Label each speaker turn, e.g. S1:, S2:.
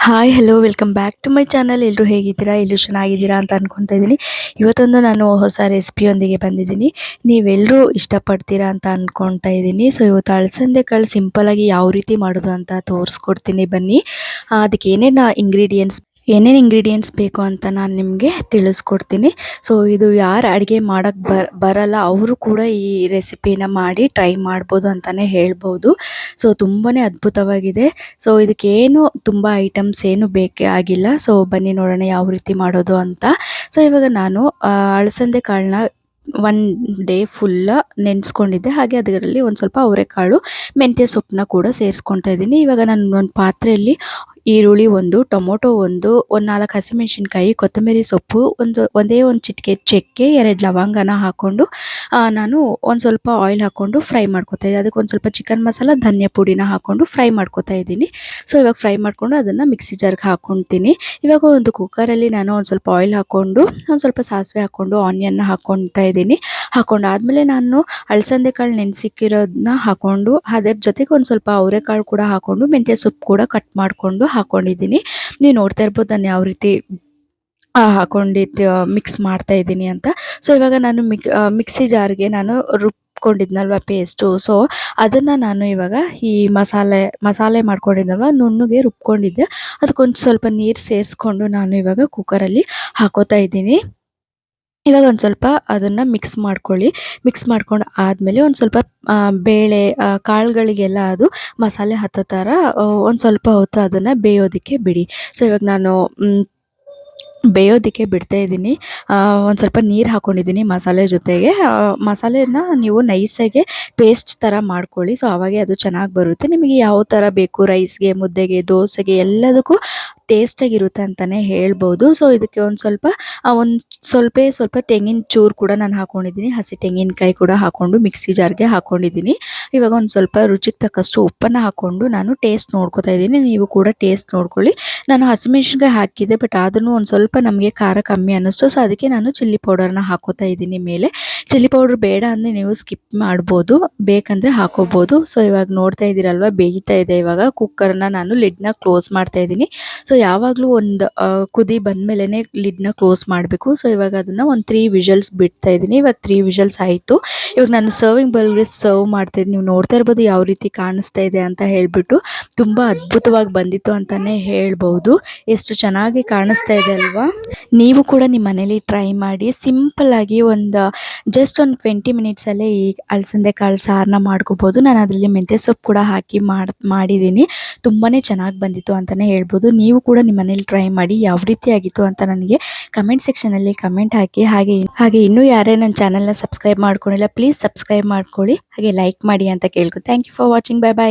S1: Hi hello welcome back to my channel. ಎಲ್ಲರೂ ಹೇಗಿದ್ದೀರಾ? ಎಲ್ಲರೂ ಚೆನ್ನಾಗಿದ್ದೀರಾ ಅಂತ ಅನ್ಕೊತಾ ಇದ್ದೀನಿ. ಇವತ್ತೊಂದು ನಾನು ಹೊಸ ರೆಸಿಪಿಯೊಂದಿಗೆ ಬಂದಿದ್ದೀನಿ. ನೀವೆಲ್ಲರೂ ಇಷ್ಟಪಡ್ತೀರಾ ಅಂತ ಅನ್ಕೊತಾ ಇದ್ದೀನಿ. ಸೊ ಇವತ್ತು ಅಲಸಂದೆ ಕಾಳು ಸಿಂಪಲಾಗಿ ಯಾವ ರೀತಿ ಮಾಡೋದು ಅಂತ ತೋರಿಸ್ಕೊಡ್ತೀನಿ ಬನ್ನಿ. ಅದಕ್ಕೆ ಏನೇನು ಇಂಗ್ರೀಡಿಯೆಂಟ್ಸ್ ಬೇಕು ಅಂತ ನಾನು ನಿಮಗೆ ತಿಳಿಸ್ಕೊಡ್ತೀನಿ. ಸೊ ಇದು ಯಾರು ಅಡುಗೆ ಮಾಡೋಕ್ಕೆ ಬರಲ್ಲ ಅವರು ಕೂಡ ಈ ರೆಸಿಪಿನ ಮಾಡಿ ಟ್ರೈ ಮಾಡ್ಬೋದು ಅಂತಲೇ ಹೇಳ್ಬೋದು. ಸೊ ತುಂಬಾ ಅದ್ಭುತವಾಗಿದೆ. ಸೊ ಇದಕ್ಕೇನು ತುಂಬ ಐಟಮ್ಸ್ ಏನು ಬೇಕೇ ಆಗಿಲ್ಲ. ಸೊ ಬನ್ನಿ ನೋಡೋಣ ಯಾವ ರೀತಿ ಮಾಡೋದು ಅಂತ. ಸೊ ಇವಾಗ ನಾನು ಅಲಸಂದೆ ಕಾಳನ್ನ ಒನ್ ಡೇ ಫುಲ್ಲ ನೆನೆಸ್ಕೊಂಡಿದ್ದೆ. ಹಾಗೆ ಅದರಲ್ಲಿ ಒಂದು ಸ್ವಲ್ಪ ಅವರೆಕಾಳು, ಮೆಂತ್ಯ ಸೊಪ್ಪನ್ನ ಕೂಡ ಸೇರಿಸ್ಕೊಳ್ತಾ ಇದ್ದೀನಿ. ಇವಾಗ ನಾನು ಒಂದು ಪಾತ್ರೆಯಲ್ಲಿ ಈರುಳ್ಳಿ ಒಂದು, ಟೊಮೊಟೊ ಒಂದು 4 ಹಸಿಮೆಣಸಿನ್ಕಾಯಿ, ಕೊತ್ತಂಬರಿ ಸೊಪ್ಪು, ಒಂದೇ ಒಂದು ಚಿಟಿಕೆ ಚಕ್ಕೆ, 2 ಲವಂಗನ ಹಾಕ್ಕೊಂಡು ನಾನು ಒಂದು ಸ್ವಲ್ಪ ಆಯಿಲ್ ಹಾಕ್ಕೊಂಡು ಫ್ರೈ ಮಾಡ್ಕೊತಾ ಇದ್ದೆ. ಅದಕ್ಕೆ ಒಂದು ಸ್ವಲ್ಪ ಚಿಕನ್ ಮಸಾಲ, ಧನಿಯಾ ಪುಡಿನ ಹಾಕ್ಕೊಂಡು ಫ್ರೈ ಮಾಡ್ಕೊತಾ ಇದ್ದೀನಿ. ಸೊ ಇವಾಗ ಫ್ರೈ ಮಾಡಿಕೊಂಡು ಅದನ್ನು ಮಿಕ್ಸಿ ಜಾರ್ಗೆ ಹಾಕ್ಕೊಳ್ತೀನಿ. ಇವಾಗ ಒಂದು ಕುಕ್ಕರಲ್ಲಿ ನಾನು ಒಂದು ಸ್ವಲ್ಪ ಆಯಿಲ್ ಹಾಕ್ಕೊಂಡು ಒಂದು ಸ್ವಲ್ಪ ಸಾಸಿವೆ ಹಾಕ್ಕೊಂಡು ಆನಿಯನ್ನ ಹಾಕ್ಕೊಳ್ತಾ ಇದ್ದೀನಿ. ಹಾಕ್ಕೊಂಡಾದ್ಮೇಲೆ ನಾನು ಅಲಸಂದೆ ಕಾಳು ನೆನೆಸಿಕ್ಕಿರೋದನ್ನ ಹಾಕ್ಕೊಂಡು ಅದರ ಜೊತೆಗೆ ಒಂದು ಸ್ವಲ್ಪ ಅವರೆಕಾಳು ಕೂಡ ಹಾಕ್ಕೊಂಡು ಮೆಂತ್ಯ ಸೊಪ್ಪು ಕೂಡ ಕಟ್ ಮಾಡಿಕೊಂಡು ಹಾಕ್ಕೊಂಡಿದ್ದೀನಿ. ನೀವು ನೋಡ್ತಾ ಇರ್ಬೋದು ನಾನು ಯಾವ ರೀತಿ ಹಾಕ್ಕೊಂಡಿದ್ದು ಮಿಕ್ಸ್ ಮಾಡ್ತಾ ಇದ್ದೀನಿ ಅಂತ. ಸೊ ಇವಾಗ ನಾನು ಮಿಕ್ಸಿ ಜಾರ್ಗೆ ನಾನು ರುಬ್ಕೊಂಡಿದ್ನಲ್ವ ಪೇಸ್ಟು, ಸೊ ಅದನ್ನು ನಾನು ಇವಾಗ ಈ ಮಸಾಲೆ ಮಾಡ್ಕೊಂಡಿದ್ನಲ್ವ ನುಣ್ಣಗೆ ರುಬ್ಕೊಂಡಿದ್ದೆ. ಅದಕ್ಕೊಂದು ಸ್ವಲ್ಪ ನೀರು ಸೇರಿಸ್ಕೊಂಡು ನಾನು ಇವಾಗ ಕುಕ್ಕರಲ್ಲಿ ಹಾಕೋತಾ ಇದ್ದೀನಿ. ಇವಾಗ ಒಂದು ಸ್ವಲ್ಪ ಅದನ್ನು ಮಿಕ್ಸ್ ಮಾಡ್ಕೊಳ್ಳಿ. ಮಿಕ್ಸ್ ಮಾಡ್ಕೊಂಡು ಆದಮೇಲೆ ಒಂದು ಸ್ವಲ್ಪ ಬೇಳೆ ಕಾಳುಗಳಿಗೆಲ್ಲ ಅದು ಮಸಾಲೆ ಹತ್ತೋ ಥರ ಒಂದು ಸ್ವಲ್ಪ ಹೊತ್ತು ಅದನ್ನು ಬೇಯೋದಕ್ಕೆ ಬಿಡಿ. ಸೊ ಇವಾಗ ನಾನು ಬೇಯೋದಕ್ಕೆ ಬಿಡ್ತಾ ಇದ್ದೀನಿ. ಒಂದು ಸ್ವಲ್ಪ ನೀರು ಹಾಕ್ಕೊಂಡಿದ್ದೀನಿ ಮಸಾಲೆ ಜೊತೆಗೆ. ಮಸಾಲೆನ ನೀವು ನೈಸಾಗೆ ಪೇಸ್ಟ್ ಥರ ಮಾಡ್ಕೊಳ್ಳಿ. ಸೊ ಆವಾಗೇ ಅದು ಚೆನ್ನಾಗಿ ಬರುತ್ತೆ. ನಿಮಗೆ ಯಾವ ಥರ ಬೇಕು, ರೈಸ್ಗೆ, ಮುದ್ದೆಗೆ, ದೋಸೆಗೆ ಎಲ್ಲದಕ್ಕೂ ಟೇಸ್ಟಾಗಿರುತ್ತೆ ಅಂತಲೇ ಹೇಳ್ಬೋದು. ಸೊ ಇದಕ್ಕೆ ಒಂದು ಸ್ವಲ್ಪ ತೆಂಗಿನ ಚೂರು ಕೂಡ ನಾನು ಹಾಕ್ಕೊಂಡಿದ್ದೀನಿ. ಹಸಿ ತೆಂಗಿನಕಾಯಿ ಕೂಡ ಹಾಕ್ಕೊಂಡು ಮಿಕ್ಸಿ ಜಾರ್ಗೆ ಹಾಕ್ಕೊಂಡಿದ್ದೀನಿ. ಇವಾಗ ಒಂದು ಸ್ವಲ್ಪ ರುಚಿಗೆ ತಕ್ಕಷ್ಟು ಉಪ್ಪನ್ನು ಹಾಕ್ಕೊಂಡು ನಾನು ಟೇಸ್ಟ್ ನೋಡ್ಕೊತಾ ಇದ್ದೀನಿ. ನೀವು ಕೂಡ ಟೇಸ್ಟ್ ನೋಡ್ಕೊಳ್ಳಿ. ನಾನು ಹಸಿಮೆಣ್ಸಿನ್ಕಾಯಿ ಹಾಕಿದ್ದೆ, ಬಟ್ ಆದ್ರೂ ಒಂದು ಸ್ವಲ್ಪ ನಮಗೆ ಖಾರ ಕಮ್ಮಿ ಅನ್ನಿಸ್ತು. ಸೊ ಅದಕ್ಕೆ ನಾನು ಚಿಲ್ಲಿ ಪೌಡರ್ನ ಹಾಕೋತಾ ಇದ್ದೀನಿ ಮೇಲೆ. ಚಿಲ್ಲಿ ಪೌಡ್ರ್ ಬೇಡ ಅಂದರೆ ನೀವು ಸ್ಕಿಪ್ ಮಾಡ್ಬೋದು, ಬೇಕಂದರೆ ಹಾಕೋಬೋದು. ಸೊ ಇವಾಗ ನೋಡ್ತಾ ಇದ್ದೀರಲ್ವ ಬೇಯ್ತಾ ಇದೆ. ಇವಾಗ ಕುಕ್ಕರ್ನ ನಾನು ಲಿಡ್ನ ಕ್ಲೋಸ್ ಮಾಡ್ತಾ ಇದ್ದೀನಿ. ಸೊ ಯಾವಾಗಲೂ ಒಂದು ಕುದಿ ಬಂದಮೇಲೆ ಲಿಡ್ನ ಕ್ಲೋಸ್ ಮಾಡಬೇಕು. ಸೊ ಇವಾಗ ಅದನ್ನು ಒಂದು 3 ವಿಷಲ್ಸ್ ಬಿಡ್ತಾ ಇದ್ದೀನಿ. ಇವಾಗ 3 ವಿಷಲ್ಸ್ ಆಯಿತು. ಇವಾಗ ನಾನು ಸರ್ವಿಂಗ್ ಬೌಲ್ಗೆ ಸರ್ವ್ ಮಾಡ್ತಾಯಿದ್ದೀನಿ. ನೀವು ನೋಡ್ತಾ ಇರ್ಬೋದು ಯಾವ ರೀತಿ ಕಾಣಿಸ್ತಾ ಇದೆ ಅಂತ ಹೇಳಿಬಿಟ್ಟು. ತುಂಬ ಅದ್ಭುತವಾಗಿ ಬಂದಿತ್ತು ಅಂತಲೇ ಹೇಳ್ಬೋದು. ಎಷ್ಟು ಚೆನ್ನಾಗಿ ಕಾಣಿಸ್ತಾ ಇದೆ ಅಲ್ವಾ? ನೀವು ಕೂಡ ನಿಮ್ಮ ಮನೇಲಿ ಟ್ರೈ ಮಾಡಿ. ಸಿಂಪಲ್ಲಾಗಿ ಜಸ್ಟ್ ಒಂದು 20 ಮಿನಿಟ್ಸಲ್ಲೇ ಈ ಅಲಸಂದೆ ಕಾಳು ಸಾರನ್ನ ಮಾಡ್ಕೋಬೋದು. ನಾನು ಅದರಲ್ಲಿ ಮೆಂತ್ಯ ಸೊಪ್ಪು ಕೂಡ ಹಾಕಿ ಮಾಡಿದ್ದೀನಿ. ತುಂಬಾ ಚೆನ್ನಾಗಿ ಬಂದಿತ್ತು ಅಂತಲೇ ಹೇಳ್ಬೋದು. ನೀವು ಕೂಡ ನಿಮ್ಮ ಮನೇಲಿ ಟ್ರೈ ಮಾಡಿ. ಯಾವ ರೀತಿ ಆಗಿತ್ತು ಅಂತ ನನಗೆ ಕಮೆಂಟ್ ಸೆಕ್ಷನಲ್ಲಿ ಕಮೆಂಟ್ ಹಾಕಿ. ಹಾಗೆ ಇನ್ನೂ ಯಾರೇ ನನ್ನ ಚಾನಲ್ನ ಸಬ್ಸ್ಕ್ರೈಬ್ ಮಾಡ್ಕೊಂಡಿಲ್ಲ, ಪ್ಲೀಸ್ ಸಬ್ಸ್ಕ್ರೈಬ್ ಮಾಡ್ಕೊಳ್ಳಿ. ಹಾಗೆ ಲೈಕ್ ಮಾಡಿ ಅಂತ ಕೇಳ್ಕೊ. Thank you for watching. Bye bye.